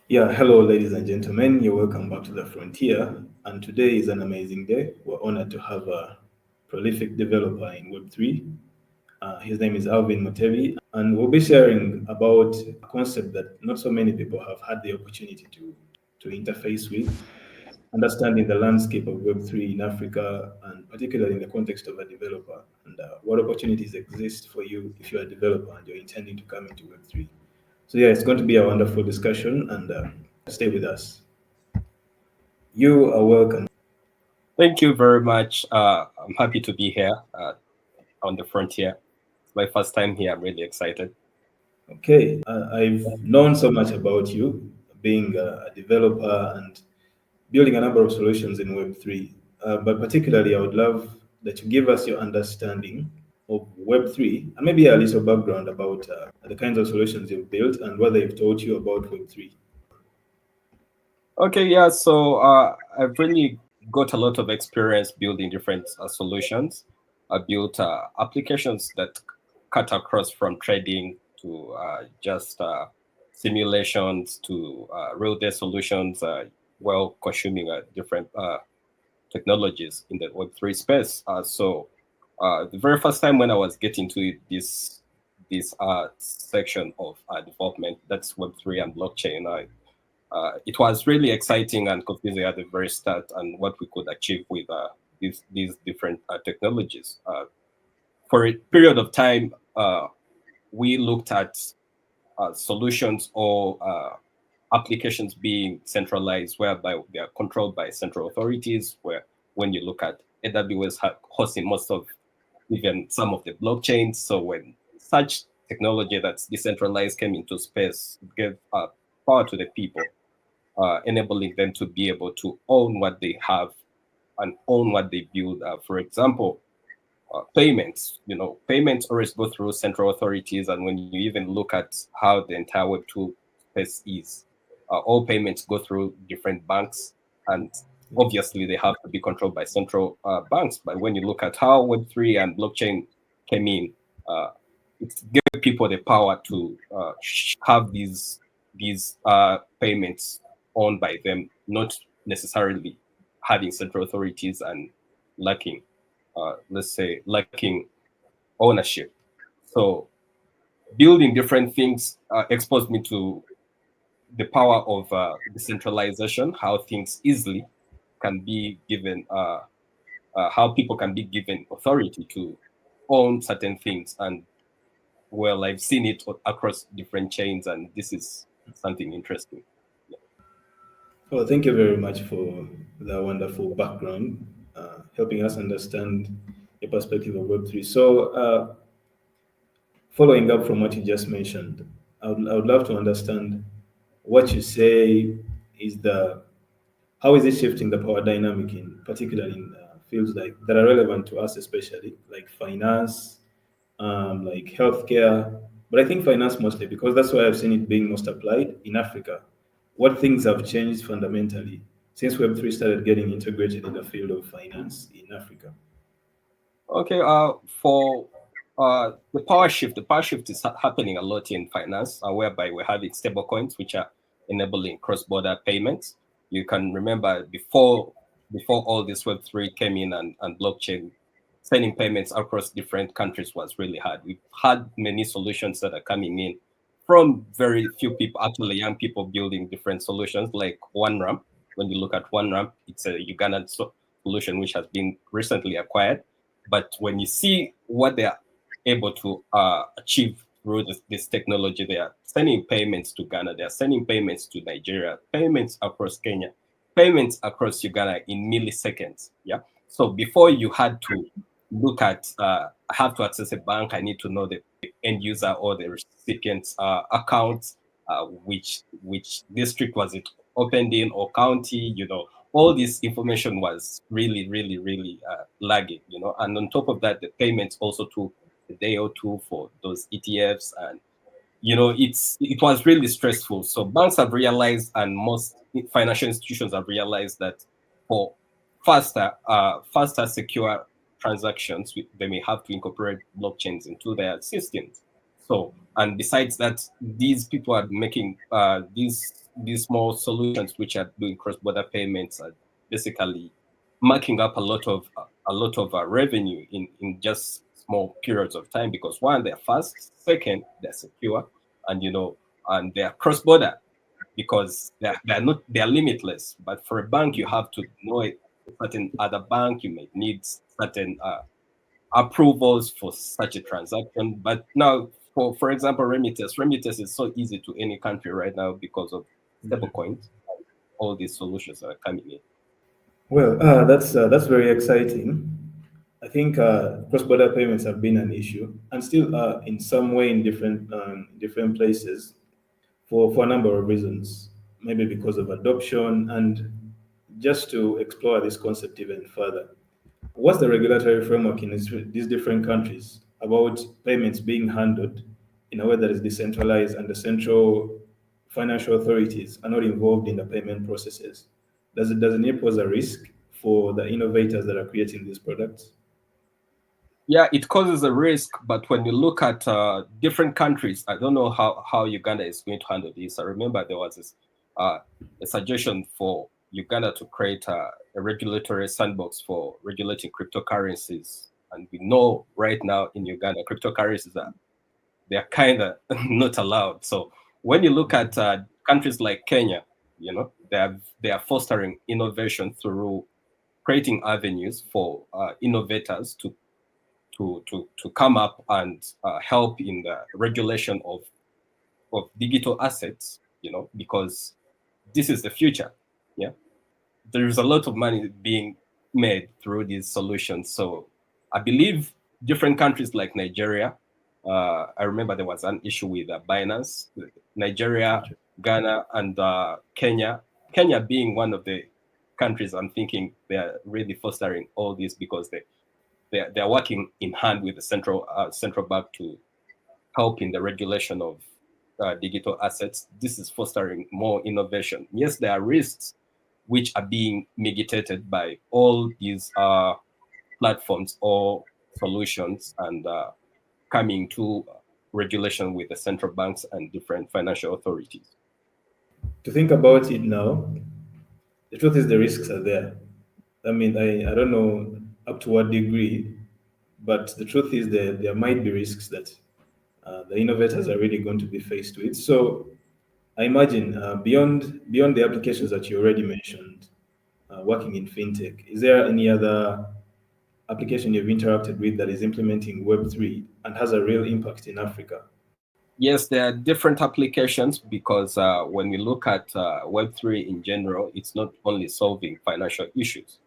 Yeah, hello, ladies and gentlemen. You're welcome back to the frontier. And today is an amazing day. We're honored to have a prolific developer in Web3. His name is Alvin Mutebi, and we'll be sharing about a concept that not so many people have had the opportunity to interface with, understanding the landscape of Web3 in Africa, and particularly in the context of a developer, and what opportunities exist for you if you're a developer and you're intending to come into Web3. So, yeah, it's going to be a wonderful discussion, and stay with us. You are welcome. Thank you very much. I'm happy to be here on the frontier. It's my first time here. I'm really excited. Okay, I've known so much about you being a developer and building a number of solutions in Web3. But particularly, I would love that you give us your understanding of Web3 and maybe a little background about the kinds of solutions you've built and what they've taught you about Web3. Okay, yeah. So I've really got a lot of experience building different solutions. I built applications that cut across from trading to just simulations to real-day solutions while consuming different technologies in the Web3 space. The very first time when I was getting to this section of development, that's Web3 and blockchain, it was really exciting and confusing at the very start and what we could achieve with these different technologies. For a period of time, we looked at solutions or applications being centralized, whereby they are controlled by central authorities. Where when you look at AWS hosting most of even some of the blockchains, so when such technology that's decentralized came into space, it gave power to the people, enabling them to be able to own what they have and own what they build. For example, payments. Payments always go through central authorities, and when you even look at how the entire Web2 space is, all payments go through different banks, and obviously they have to be controlled by central banks. But when you look at how Web3 and blockchain came in, uh, it gave people the power to have these payments owned by them, not necessarily having central authorities and lacking, let's say, lacking ownership. So building different things exposed me to the power of decentralization, how things easily can be given, how people can be given authority to own certain things. And well, I've seen it across different chains, and this is something interesting. Well, thank you very much for that wonderful background, helping us understand the perspective of Web3. So, following up from what you just mentioned, I would love to understand what you say is how is it shifting the power dynamic in particularly in fields like that are relevant to us, especially like finance, like healthcare. But I think finance mostly because that's why I've seen it being most applied in Africa. What things have changed fundamentally since Web3 started getting integrated in the field of finance in Africa? Okay, for the power shift is happening a lot in finance, whereby we're having stable coins, which are enabling cross-border payments. You can remember before all this Web3 came in and blockchain, sending payments across different countries was really hard. We've had many solutions that are coming in from very few people, actually young people building different solutions like OneRamp. When you look at OneRamp, it's a Ugandan solution which has been recently acquired. But when you see what they are able to achieve through this technology, they are sending payments to Ghana, they are sending payments to Nigeria, payments across Kenya, payments across Uganda in milliseconds. Yeah. So before you had to look at, I have to access a bank, I need to know the end user or the recipient's account, which district was it opened in or county, all this information was really, really, really lagging, and on top of that, the payments also took a day or two for those ETFs, and it was really stressful. So banks have realized, and most financial institutions have realized that for faster, secure transactions, they may have to incorporate blockchains into their systems. So, and besides that, these people are making these small solutions which are doing cross-border payments are basically marking up a lot of revenue in just small periods of time, because one, they're fast, second, they're secure, and and they're cross-border, because they're limitless. But for a bank, you have to know a certain other bank. You may need certain approvals for such a transaction. But now, for example, remittance is so easy to any country right now because of stablecoins. All these solutions are coming in. Well, that's very exciting. I think cross-border payments have been an issue, and still are in some way in different places for a number of reasons. Maybe because of adoption, and just to explore this concept even further. What's the regulatory framework in these different countries about payments being handled in a way that is decentralized and the central financial authorities are not involved in the payment processes? Doesn't it pose a risk for the innovators that are creating these products? Yeah, it causes a risk, but when you look at different countries, I don't know how Uganda is going to handle this. I remember there was uh, a suggestion for Uganda to create a regulatory sandbox for regulating cryptocurrencies. And we know right now in Uganda, cryptocurrencies they're kind of not allowed. So when you look at countries like Kenya, they are fostering innovation through creating avenues for innovators to come up and help in the regulation of digital assets, because this is the future. Yeah, there's a lot of money being made through these solutions. So I believe different countries like Nigeria, I remember there was an issue with Binance, Nigeria, Ghana, and Kenya. Kenya being one of the countries, I'm thinking they are really fostering all this because they're working in hand with the central bank to help in the regulation of digital assets. This is fostering more innovation. Yes, there are risks which are being mitigated by all these platforms or solutions, and coming to regulation with the central banks and different financial authorities. To think about it now, the truth is the risks are there. I mean, I don't know up to what degree, but the truth is that there might be risks that the innovators are really going to be faced with. So I imagine beyond the applications that you already mentioned, working in fintech, is there any other application you've interacted with that is implementing Web3 and has a real impact in Africa? Yes, there are different applications, because when we look at Web3 in general, it's not only solving financial issues.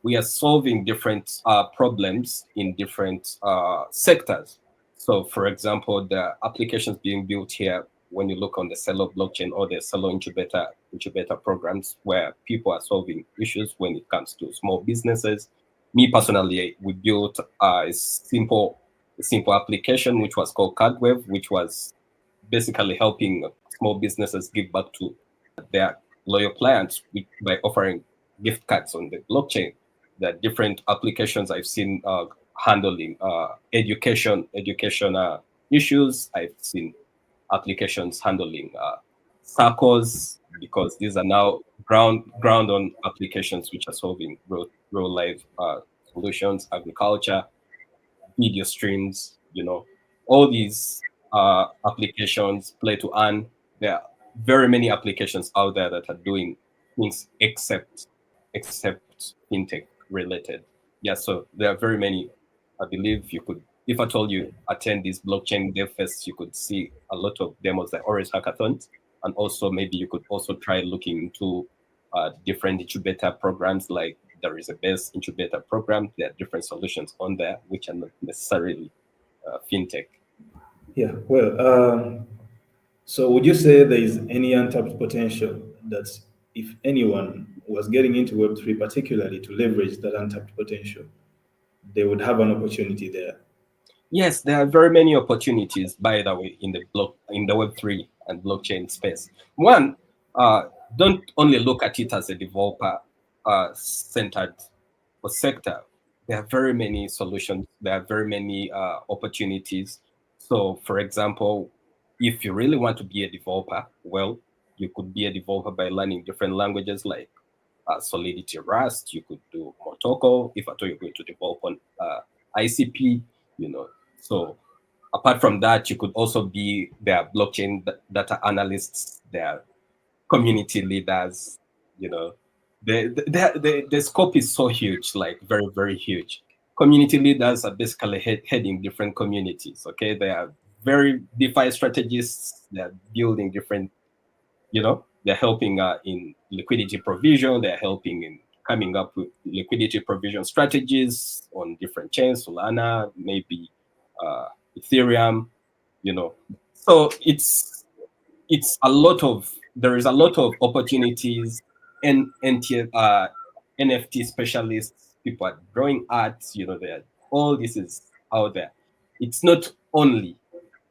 We are solving different problems in different sectors. So, for example, the applications being built here, when you look on the Celo blockchain or the Celo incubator programs, where people are solving issues when it comes to small businesses. Me personally, we built a simple application which was called CardWave, which was basically helping small businesses give back to their loyal clients by offering gift cards on the blockchain. There are different applications I've seen handling education issues. I've seen applications handling circles, because these are now ground on applications which are solving real life solutions, agriculture, video streams, all these applications, play to earn. There are very many applications out there that are doing things except fintech related. Yeah, so there are very many. I believe you could, if at all you attend these blockchain dev fests, you could see a lot of demos like Orange hackathons, and also maybe you could also try looking into different incubator programs. Like there is a base incubator program. There are different solutions on there which are not necessarily fintech. Yeah, well, so would you say there is any untapped potential that if anyone was getting into Web3, particularly to leverage that untapped potential, they would have an opportunity there? Yes, there are very many opportunities, by the way, in the Web3 and blockchain space. One, don't only look at it as a developer centered sector. There are very many solutions. There are very many opportunities. So, for example, if you really want to be a developer, well, you could be a developer by learning different languages like Solidity, Rust. You could do Motoko if at all you're going to develop on ICP. You know, so apart from that, you could also be their blockchain data analysts, their community leaders. You know, the scope is so huge, like very, very huge. Community leaders are basically heading different communities. Okay, they are very DeFi strategists. They are building different, they're helping in liquidity provision. They're helping in coming up with liquidity provision strategies on different chains, Solana, maybe uh, Ethereum. You know, so it's a lot of there is a lot of opportunities, and NFT specialists, people are drawing arts. There all this is out there. It's not only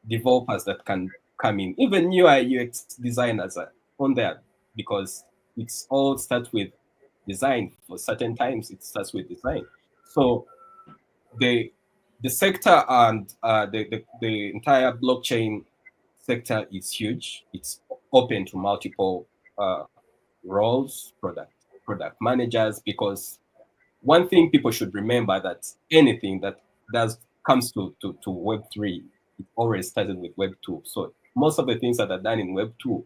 developers that can come in. Even UI UX designers are on there, because it's all starts with design. For certain times, it starts with design. So the the sector and the entire blockchain sector is huge. It's open to multiple roles, product managers, because one thing people should remember, that anything that does comes to Web3, it always started with Web2. So most of the things that are done in Web2,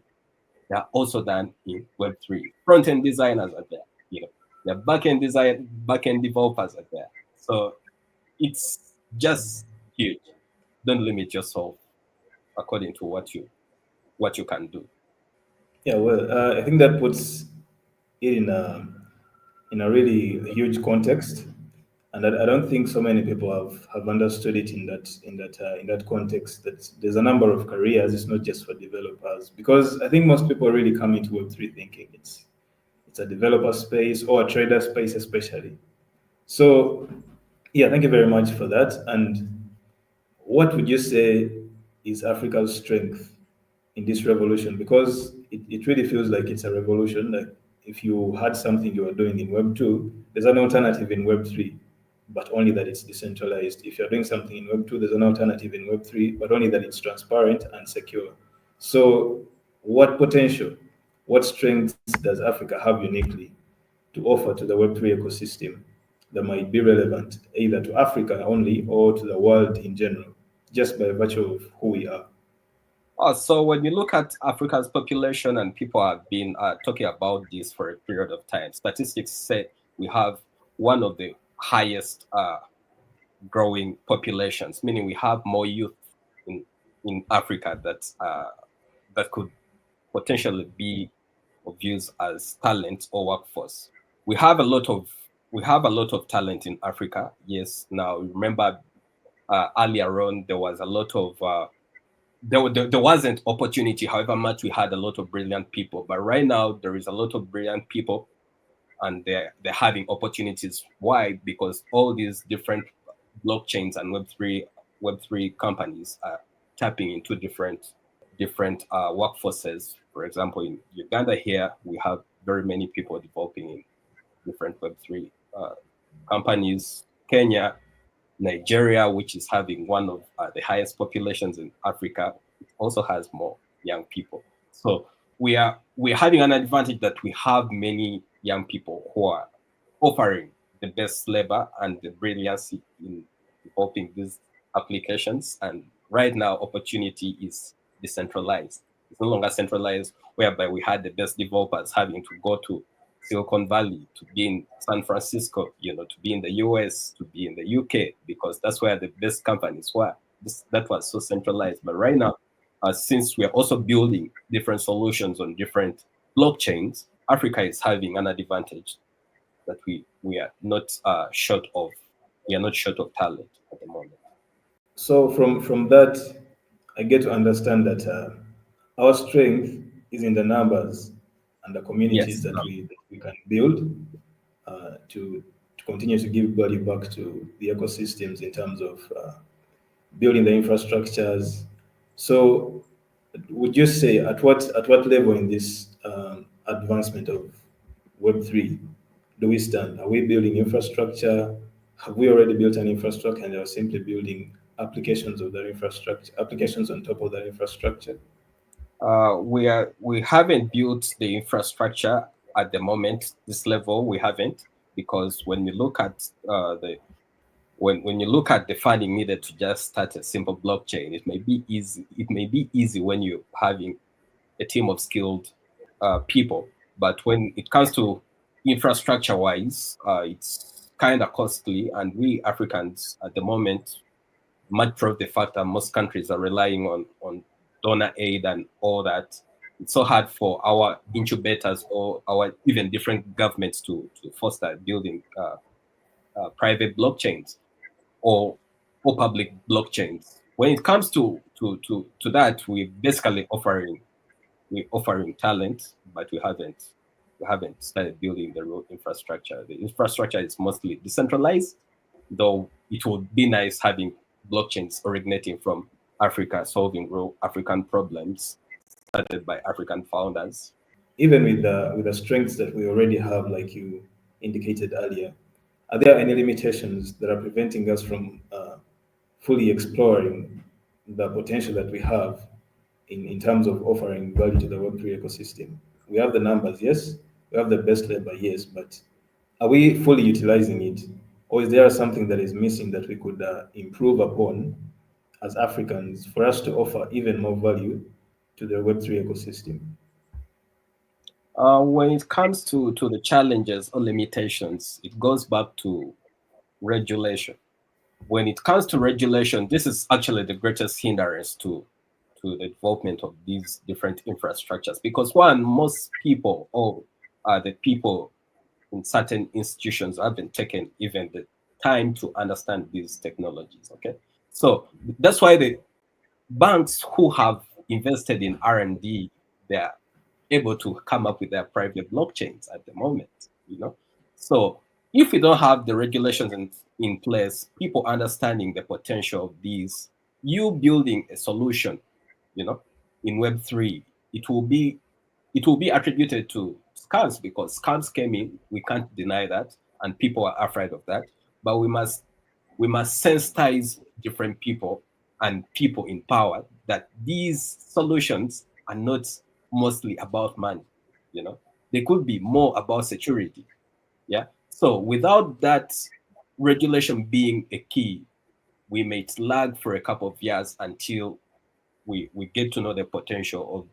they are also done in Web3. Front-end designers are there, the back-end developers are there. So it's just huge. Don't limit yourself according to what you can do. Yeah, well, I think that puts it in a really huge context, and I don't think so many people have understood it in that context. That there's a number of careers. It's not just for developers, because I think most people really come into Web3 thinking it's a developer space or a trader space, especially. So, yeah, thank you very much for that. And what would you say is Africa's strength in this revolution? Because it really feels like it's a revolution. Like if you had something you were doing in Web 2, there's an alternative in Web 3, but only that it's decentralized. If you're doing something in Web 2, there's an alternative in Web 3, but only that it's transparent and secure. So, what potential, what strengths does Africa have uniquely to offer to the Web3 ecosystem that might be relevant either to Africa only or to the world in general, just by virtue of who we are? So when you look at Africa's population, and people have been talking about this for a period of time, statistics say we have one of the highest growing populations, meaning we have more youth in Africa that could potentially be of use as talent or workforce. We have a lot of talent in Africa. Yes. Now remember, earlier on there was a lot of there wasn't opportunity. However much we had a lot of brilliant people, but right now there is a lot of brilliant people, and they're having opportunities. Why? Because all these different blockchains and Web3 companies are tapping into different workforces. For example, in Uganda here, we have very many people developing in different Web3 companies. Kenya, Nigeria, which is having one of the highest populations in Africa, it also has more young people. So we're having an advantage that we have many young people who are offering the best labor and the brilliancy in developing these applications. And right now, opportunity is decentralized. It's no longer centralized, whereby we had the best developers having to go to Silicon Valley, to be in San Francisco, to be in the US, to be in the UK, because that's where the best companies were. That was so centralized. But right now, since we are also building different solutions on different blockchains, Africa is having an advantage that we are not short of. We are not short of talent at the moment. So from that, I get to understand that our strength is in the numbers and the communities Yes. that we can build to continue to give value back to the ecosystems in terms of building the infrastructures. So, would you say at what level in this advancement of Web3 do we stand? Are we building infrastructure? Have we already built an infrastructure and are simply building applications of that infrastructure, applications on top of that infrastructure? We haven't built the infrastructure at the moment. This level we haven't, because when you look at the when you look at the funding needed to just start a simple blockchain, it may be easy. It may be easy when you're having a team of skilled people, but when it comes to infrastructure wise, it's kind of costly, and we Africans at the moment, much of the fact that most countries are relying on donor aid and all that, it's so hard for our incubators or our even different governments to foster building private blockchains or public blockchains. When it comes to that, we're offering talent, but we haven't started building the real infrastructure. The infrastructure is mostly decentralized, though it would be nice having blockchains originating from Africa, solving real African problems started by African founders. Even with the strengths that we already have, like you indicated earlier, are there any limitations that are preventing us from fully exploring the potential that we have in terms of offering value to the Web3 ecosystem? We have the numbers, yes. We have the best labor, yes. But are we fully utilizing it? Or is there something that is missing that we could improve upon as Africans for us to offer even more value to the Web3 ecosystem? When it comes to the challenges or limitations, it goes back to regulation. When it comes to regulation, this is actually the greatest hindrance to the development of these different infrastructures. Because one, most people or the people in certain institutions haven't taken even the time to understand these technologies. Okay, so that's why the banks who have invested in R&D, they're able to come up with their private blockchains at the moment, So if we don't have the regulations in place, people understanding the potential of these, you building a solution, you know, in Web3, it will be it will be attributed to scams, because scams came in. We can't deny that, and people are afraid of that. But we must sensitize different people and people in power that these solutions are not mostly about money. They could be more about security. Yeah. So without that regulation being a key, we may lag for a couple of years until we get to know the potential of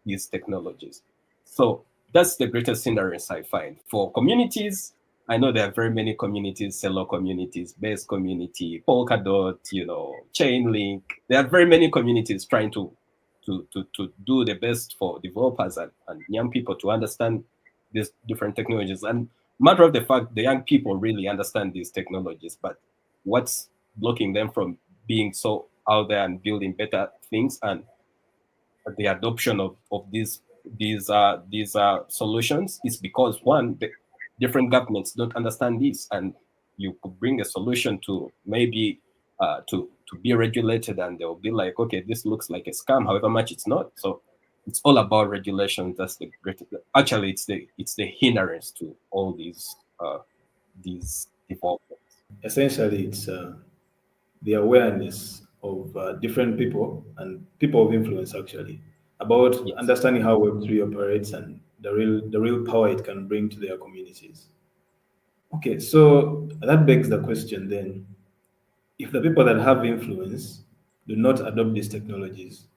these technologies. So that's the greatest hindrance I find. For communities, I know there are very many communities, Celo communities, Base community, Polkadot, Chainlink. There are very many communities trying to do the best for developers and young people to understand these different technologies. And matter of the fact, the young people really understand these technologies, but what's blocking them from being so out there and building better things and the adoption of these solutions is because one, the different governments don't understand this, and you could bring a solution to maybe to be regulated, and they'll be like, okay, this looks like a scam, however much it's not. So it's all about regulation. That's the great. Actually, it's the hindrance to all these developments. Essentially, it's the awareness of different people and people of influence actually about Yes. understanding how Web3 operates and the real power it can bring to their communities. Okay, so that begs the question then: if the people that have influence do not adopt these technologies,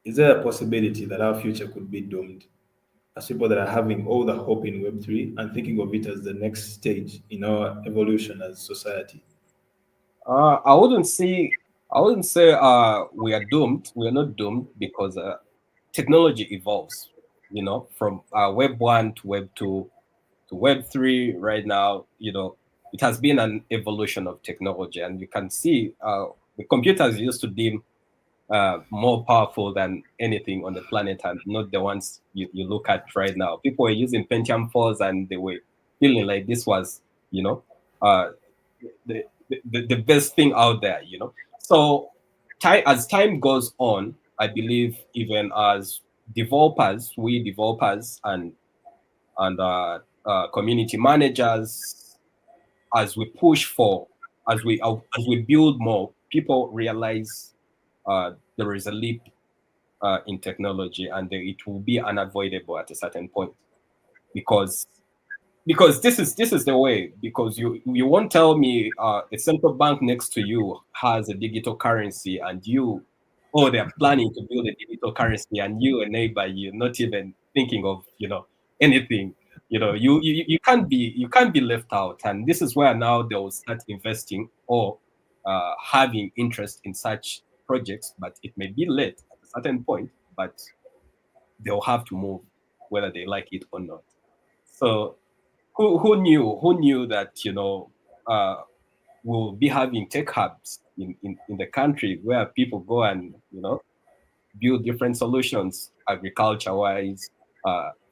is there a possibility that our future could be doomed as people that are having all the hope in Web3 and thinking of it as the next stage in our evolution as society? Uh, I wouldn't say I wouldn't say we are doomed. We are not doomed because technology evolves. From Web 1 to Web 2 to Web 3 right now. It has been an evolution of technology, and you can see the computers used to deem more powerful than anything on the planet, and not the ones you look at right now. People were using Pentium 4s, and they were feeling like this was, uh, the best thing out there. So as time goes on, I believe even as developers, we developers and community managers, as we push for, as we build more, people realize there is a leap in technology, and it will be unavoidable at a certain point, because this is the way. Because you won't tell me a central bank next to you has a digital currency, and you, oh, they're planning to build a digital currency, and you, a neighbor, you're not even thinking of anything. You can't be left out. And this is where now they will start investing, or having interest in such projects. But it may be late at a certain point, but they'll have to move whether they like it or not. So who knew that we'll be having tech hubs in the country, where people go and build different solutions, agriculture wise,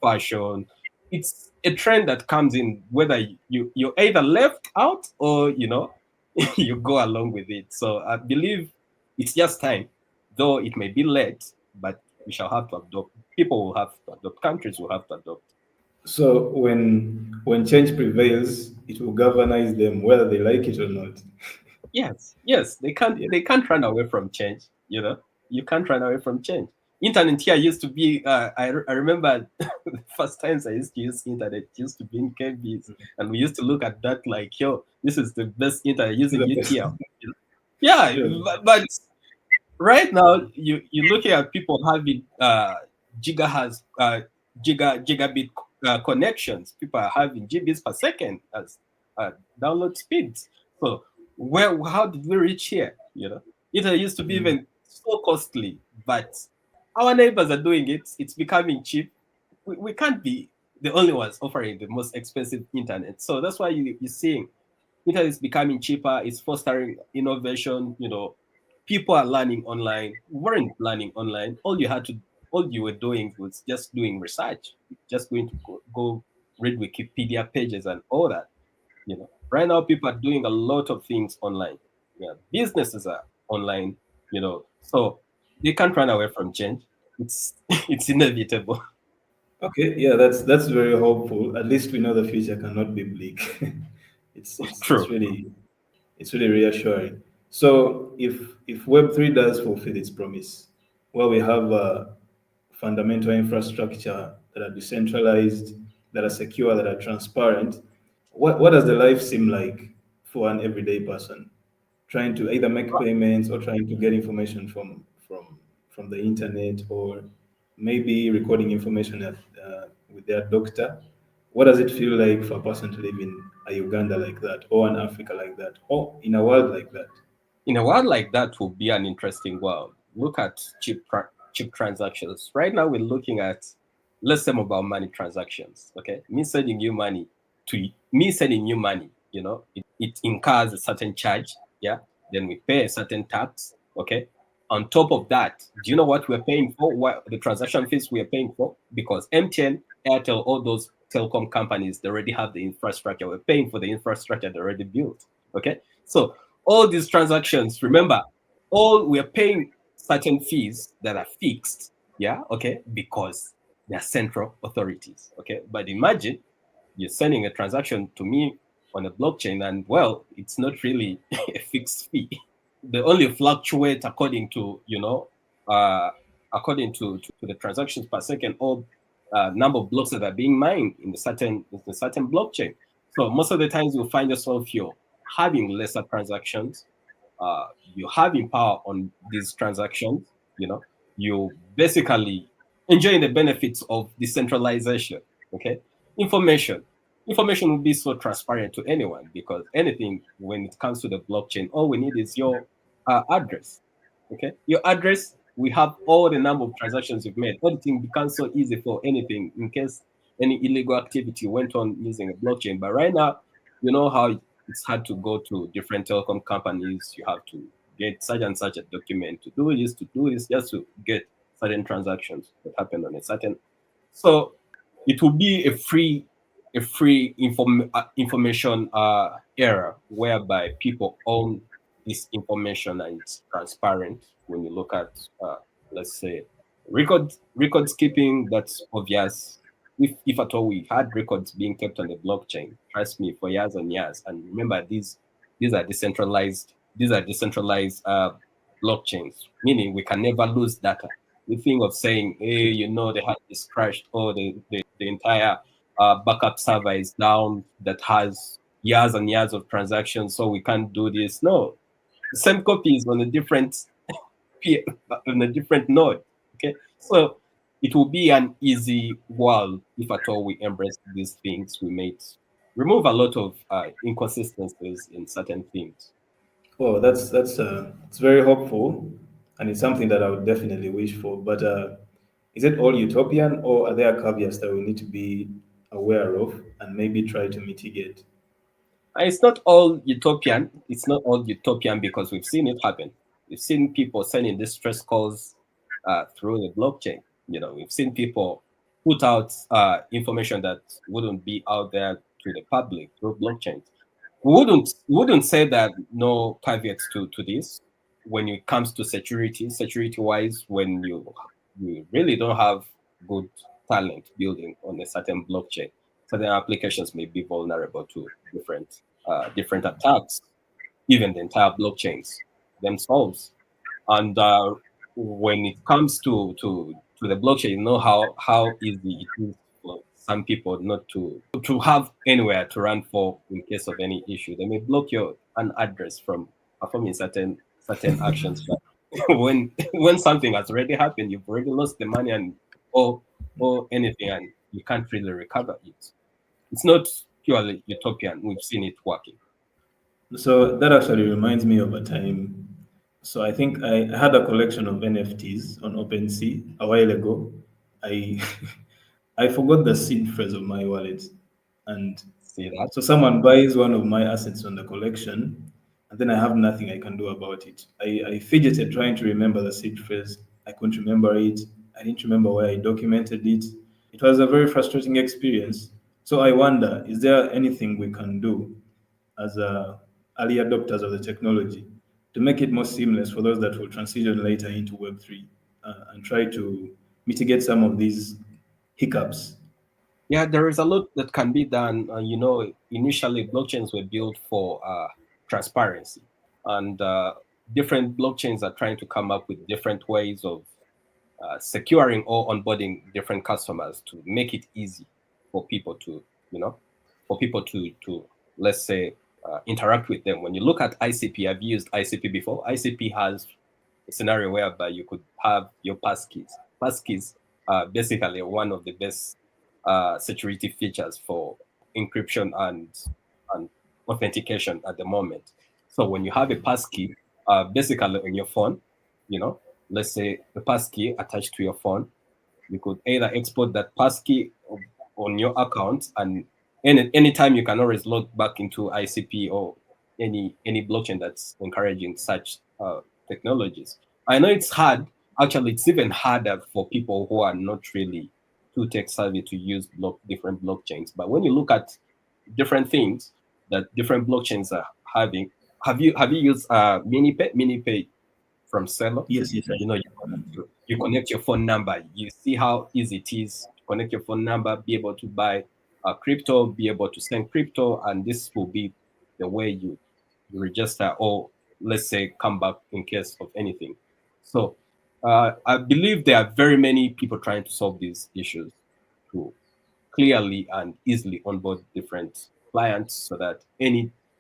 fashion. It's a trend that comes in, whether you're either left out, or you go along with it. So I believe it's just time, though it may be late, but we shall have to adopt. People will have to adopt. Countries will have to adopt. So when change prevails, it will galvanize them whether they like it or not. Yes, they can't Yeah. they can't run away from change. You can't run away from change. Internet here used to be. I remember the first times I used to use internet, it used to be in KBs, and we used to look at that like, yo, this is the best internet using The UTL. person- Yeah, Sure. but right now you're looking at people having gigahertz, gigabit connections. People are having GBs per second as download speeds. So how did we reach here? It used to be Mm. even so costly, but our neighbors are doing it. It's becoming cheap. We can't be the only ones offering the most expensive internet. So that's why you're seeing internet is becoming cheaper. It's fostering innovation. People are learning online. We weren't learning online. All you were doing was just doing research, just going to go read Wikipedia pages and all that. Right now people are doing a lot of things online. Yeah, businesses are online. So they can't run away from change. It's it's inevitable. Okay, yeah, that's very hopeful. At least we know the future cannot be bleak. it's it's it's True. really it's really reassuring. So if Web3 does fulfill its promise, well, we have fundamental infrastructure that are decentralized, that are secure, that are transparent. What does the life seem like for an everyday person trying to either make payments or trying to get information from the internet, or maybe recording information with their doctor? What does it feel like for a person to live in a Uganda like that, or an Africa like that, or in a world like that? In a world like that, will be an interesting world. Look at cheap transactions. Right now, we're looking at, let's say, mobile money transactions. Okay, me sending you money. It incurs a certain charge. Yeah, then we pay a certain tax. Okay. On top of that, do you know what we're paying for? What the transaction fees we are paying for? Because MTN, Airtel, all those telecom companies, they already have the infrastructure. We're paying for the infrastructure they already built. Okay, so all these transactions, remember, all we're paying certain fees that are fixed. Yeah, okay, because they're central authorities. Okay, but imagine you're sending a transaction to me on a blockchain, and well, it's not really a fixed fee. They only fluctuate according to the transactions per second, or number of blocks that are being mined in the certain blockchain. So most of the times you'll find yourself you're having lesser transactions. You having power on these transactions. You basically enjoying the benefits of decentralization. Okay, information information will be so transparent to anyone, because anything, when it comes to the blockchain, all we need is your address. Okay, your address. We have all the number of transactions you've made. Everything becomes so easy for anything in case any illegal activity went on using a blockchain. But right now, you know how it's hard to go to different telecom companies. You have to get such and such a document to do this, just to get certain transactions that happen on a certain. So it will be a free information era, whereby people own this information, and it's transparent. When you look at, let's say, records keeping, that's obvious. If at all we had records being kept on the blockchain, trust me, for years and years. And remember, these are decentralized these are decentralized blockchains, meaning we can never lose data. The thing of saying, hey, you know, the hard disk crashed, or the entire backup server is down that has years and years of transactions, so we can't do this. No, the same copy is on a different on a different node. Okay, so it will be an easy world if at all we embrace these things. We might remove a lot of inconsistencies in certain things. Oh, that's it's very hopeful, and it's something that I would definitely wish for. But is it all utopian, or are there caveats that we need to be aware of and maybe try to mitigate? It's not all utopian. It's not all utopian because we've seen it happen. We've seen people sending distress calls through the blockchain. You know, we've seen people put out information that wouldn't be out there to the public through blockchains. We wouldn't say that no caveats to this when it comes to security wise. When you really don't have good talent building on a certain blockchain, certain applications may be vulnerable to different attacks, even the entire blockchains themselves. And when it comes to the blockchain, you know how easy it is for some people not to have anywhere to run for in case of any issue. They may block your an address from performing certain actions. But when something has already happened, you've already lost the money and or anything, and you can't really recover it. It's not purely utopian. We've seen it working. So that actually reminds me of a time. So I think I had a collection of NFTs on OpenSea a while ago. I I forgot the seed phrase of my wallet, and See that? so someone buys one of my assets on the collection, and then I have nothing I can do about it. I fidgeted trying to remember the seed phrase. I couldn't remember it. I didn't remember where I documented it. It was a very frustrating experience. So I wonder, is there anything we can do as early adopters of the technology to make it more seamless for those that will transition later into Web3 and try to mitigate some of these hiccups? Yeah, there is a lot that can be done. You know, initially blockchains were built for transparency, and different blockchains are trying to come up with different ways of securing or onboarding different customers to make it easy for people to, you know, for people to let's say interact with them. When you look at ICP, I've used ICP before. ICP has a scenario whereby you could have your passkeys. Passkeys are basically one of the best security features for encryption and authentication at the moment. So when you have a passkey, basically on your phone, you know, let's say the passkey attached to your phone, you could either export that passkey on your account, and anytime you can always log back into ICP or any blockchain that's encouraging such technologies. I know it's hard. Actually, it's even harder for people who are not really too tech savvy to use different blockchains. But when you look at different things that different blockchains are having, have you used MiniPay? MiniPay from Seller. Yes, yes, You know, you connect your phone number. You see how easy it is to connect your phone number, be able to buy crypto, be able to send crypto, and this will be the way you register or let's say come back in case of anything. So I believe there are very many people trying to solve these issues to clearly and easily onboard different clients so that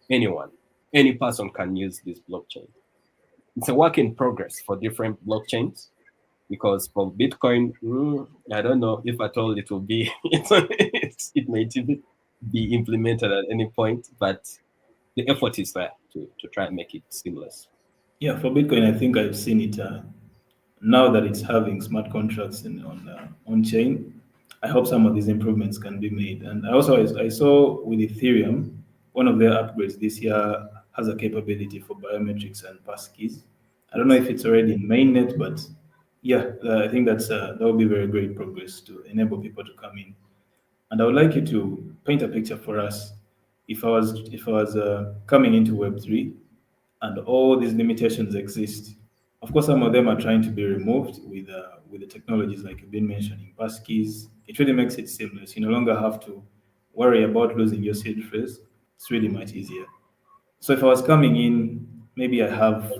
anyone, any person can use this blockchain. It's a work in progress for different blockchains because for Bitcoin, I don't know if at all it will be, it may even be implemented at any point, but the effort is there to try and make it seamless. yeah. For Bitcoin, I think I've seen it now that it's having smart contracts on chain. I hope some of these improvements can be made. And I saw with Ethereum, one of their upgrades this year has a capability for biometrics and passkeys. I don't know if it's already in mainnet, but yeah, I think that will be very great progress to enable people to come in. And I would like you to paint a picture for us. If I was coming into Web3 and all these limitations exist, of course, some of them are trying to be removed with the technologies like you've been mentioning, passkeys. It really makes it seamless. You no longer have to worry about losing your seed phrase. It's really much easier. So if I was coming in, maybe I have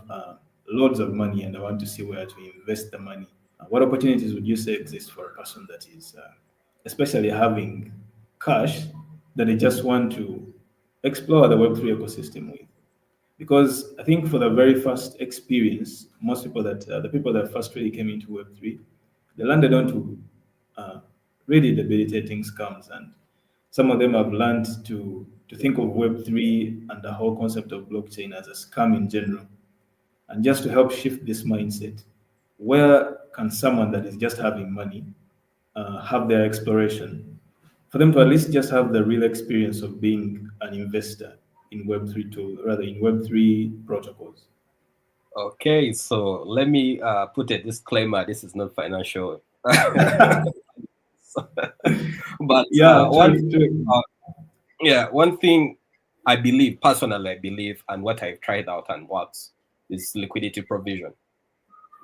loads of money and I want to see where to invest the money. What opportunities would you say exist for a person that is, especially having cash, that they just want to explore the Web3 ecosystem with? Because I think for the very first experience, most people that the people that first really came into Web3, they landed onto uh, really debilitating scams, and some of them have learned to think of Web3 and the whole concept of blockchain as a scam in general. And just to help shift this mindset, where can someone that is just having money have their exploration, for them to at least just have the real experience of being an investor in Web3 tool, rather in Web3 protocols? Okay, so let me put a disclaimer. This is not financial. But Yeah, one true, true. uh, yeah, one thing I believe, personally, I believe, and what I've tried out and works is liquidity provision.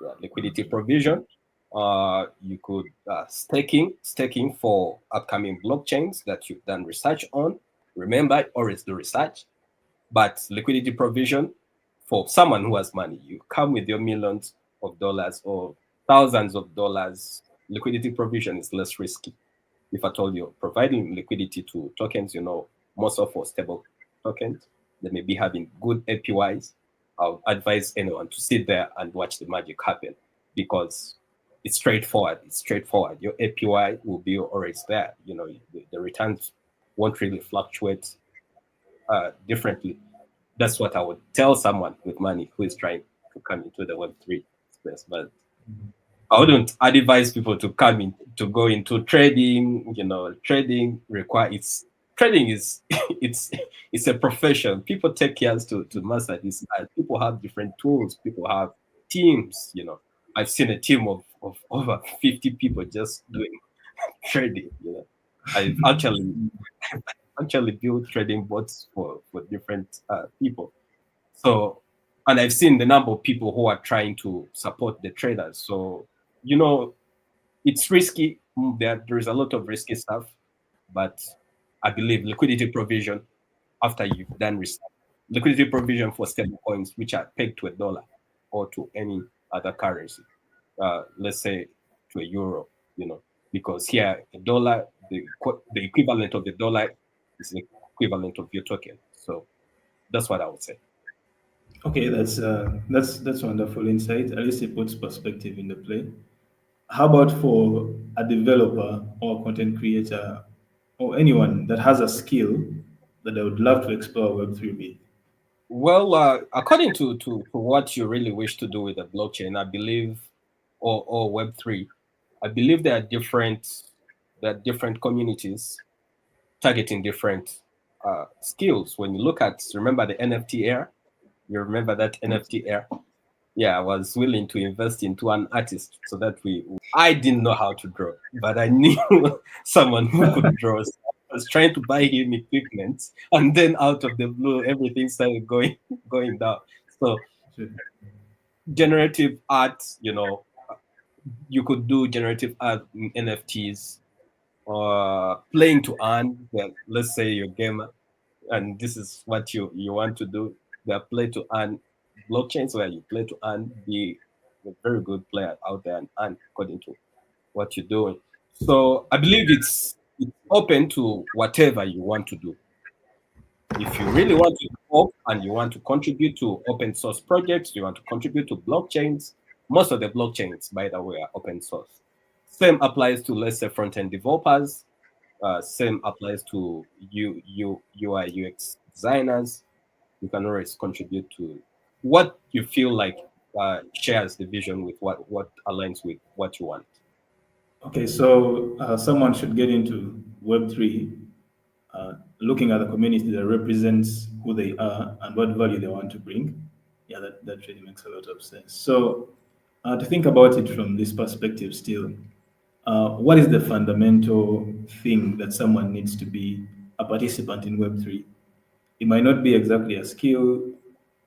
Yeah, liquidity provision. You could staking for upcoming blockchains that you've done research on. Remember, always do research. But liquidity provision for someone who has money, you come with your millions of dollars or thousands of dollars. Liquidity provision is less risky. If I told you providing liquidity to tokens, most of for stable tokens, they may be having good APYs. I'll advise anyone to sit there and watch the magic happen because it's straightforward. It's straightforward. Your APY will be always there. The returns won't really fluctuate differently. That's what I would tell someone with money who is trying to come into the Web3 space. But I wouldn't advise people to come in to go into trading. Trading require it's trading is it's a profession. People take years to master this. People have different tools. People have teams. I've seen a team of over 50 people just doing trading. I've actually built trading bots for different people. So, and I've seen the number of people who are trying to support the traders. So, you know, it's risky. There is a lot of risky stuff, but I believe liquidity provision after you've done research, liquidity provision for stable coins which are pegged to a dollar or to any other currency, let's say to a euro, because here a dollar, the equivalent of the dollar is the equivalent of your token. So that's what I would say. Okay, that's wonderful insight. At least it puts perspective in the play. How about for a developer or content creator or anyone that has a skill that they would love to explore Web3 with? Well, according to what you really wish to do with the blockchain, I believe, or Web3, I believe there are different communities targeting different skills. When you look at, remember the NFT era? You remember that NFT era? Yeah, I was willing to invest into an artist so that I didn't know how to draw, but I knew someone who could draw. So I was trying to buy him equipment, and then out of the blue, everything started going down. So Sure. generative art, you could do generative art in NFTs, or playing to earn. Well, let's say you're a gamer and this is what you want to do. There are play to earn blockchains where you play to earn, be a very good player out there and earn according to what you're doing. So I believe it's open to whatever you want to do. If you really want to help and you want to contribute to open source projects, you want to contribute to blockchains. Most of the blockchains, by the way, are open source. Same applies to, let's say, front end developers. Same applies to UI UX designers. You can always contribute to what you feel like shares the vision with what aligns with what you want. Okay, so someone should get into Web3 looking at the community that represents who they are and what value they want to bring. Yeah, that really makes a lot of sense. So, to think about it from this perspective, still, what is the fundamental thing that someone needs to be a participant in Web3? It might not be exactly a skill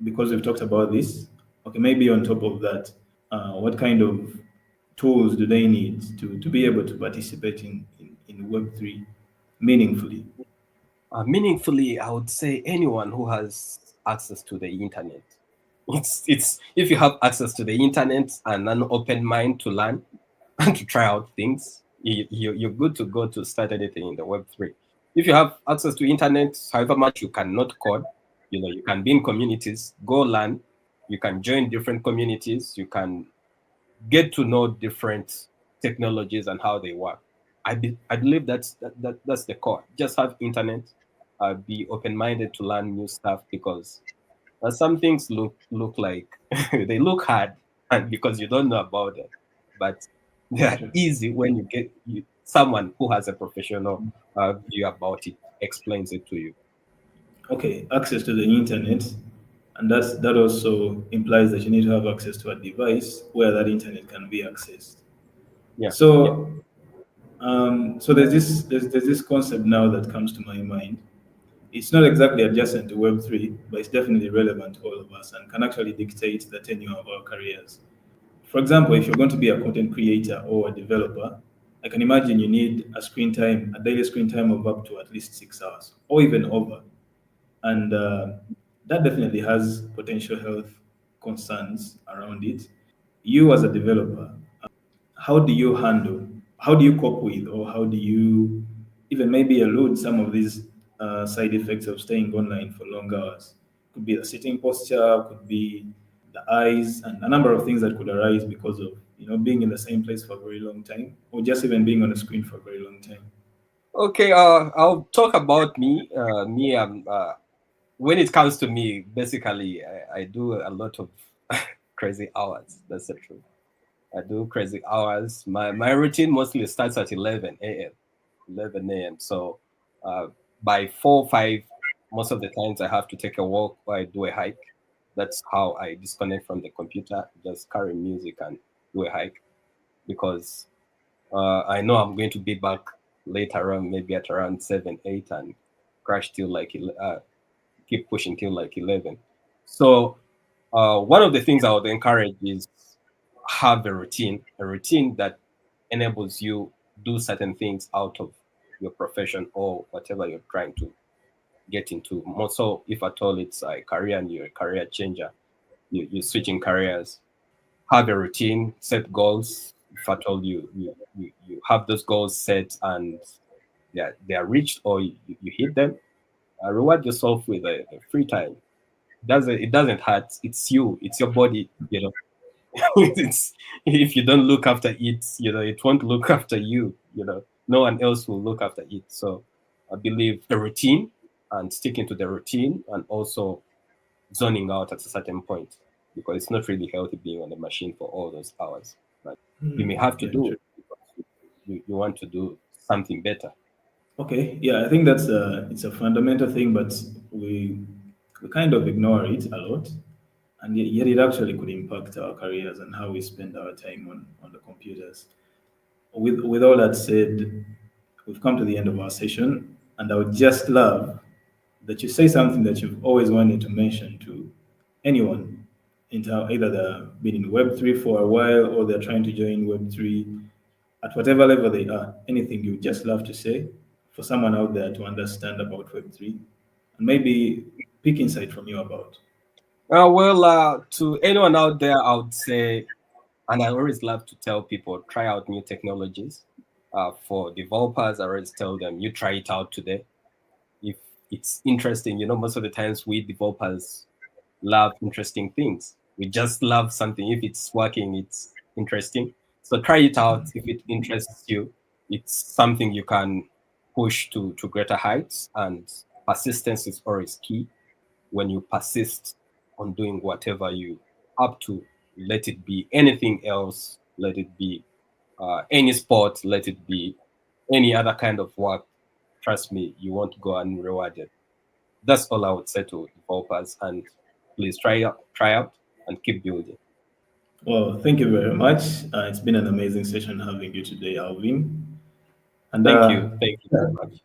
because we've talked about this. Okay, maybe on top of that, what kind of tools do they need to be able to participate in Web3 meaningfully? Meaningfully, I would say anyone who has access to the internet. It's if you have access to the internet and an open mind to learn and to try out things, you're good to go to start anything in the Web3. If you have access to internet, however much you cannot code, you can be in communities, go learn, you can join different communities, you can get to know different technologies and how they work. I believe that's the core. Just have internet, be open minded to learn new stuff because some things look like they look hard and because you don't know about it, but they are Sure. easy when someone who has a professional view about it explains it to you. Okay, access to the internet, and that also implies that you need to have access to a device where that internet can be accessed. Yeah, yeah. So, so there's this concept now that comes to my mind. It's not exactly adjacent to Web3, but it's definitely relevant to all of us and can actually dictate the tenure of our careers. For example, if you're going to be a content creator or a developer, I can imagine you need a daily screen time of up to at least 6 hours or even over. And that definitely has potential health concerns around it. You, as a developer, how do you cope with, or how do you even maybe elude some of these side effects of staying online for long hours? Could be the sitting posture, could be the eyes, and a number of things that could arise because of being in the same place for a very long time, or just even being on a screen for a very long time. Okay, I'll talk about me. Me, when it comes to me, basically, I do a lot of crazy hours. That's the truth. I do crazy hours. My routine mostly starts at 11 a.m. 11 a.m. So uh, by 4 5, most of the times I have to take a walk or I do a hike. That's how I disconnect from the computer. Just carry music and do a hike because I know I'm going to be back later on, maybe at around 7 8, and crash till like keep pushing till like 11. So one of the things I would encourage is have a routine that enables you do certain things out of your profession or whatever you're trying to get into. More so, if at all it's a career and you're a career changer, you're switching careers. Have a routine, set goals. If at all you have those goals set and they are reached or you hit them, reward yourself with a free time. It doesn't hurt. It's you. It's your body. It's, if you don't look after it, it won't look after you. No one else will look after it. So I believe the routine and sticking to the routine and also zoning out at a certain point because it's not really healthy being on the machine for all those hours. But you may have to Yeah, do true. it because you want to do something better. Okay, yeah, I think it's a fundamental thing, but we kind of ignore it a lot, and yet it actually could impact our careers and how we spend our time on the computers. With all that said, we've come to the end of our session, and I would just love that you say something that you've always wanted to mention to anyone, either they've been in Web3 for a while or they're trying to join Web3 at whatever level they are. Anything you just love to say for someone out there to understand about Web3 and maybe pick insight from you about. Well, to anyone out there, I would say, and I always love to tell people, try out new technologies. For developers, I always tell them, you try it out today. If it's interesting, most of the times we developers love interesting things. We just love something. If it's working, it's interesting. So try it out. If it interests you, it's something you can push to greater heights. And persistence is always key. When you persist on doing whatever you up to, let it be anything else, let it be any sport, let it be any other kind of work, trust me, you won't go unrewarded. That's all I would say to developers. And please try out, and keep building. Well, thank you very much. It's been an amazing session having you today, Alvin. And Thank you very yeah, much.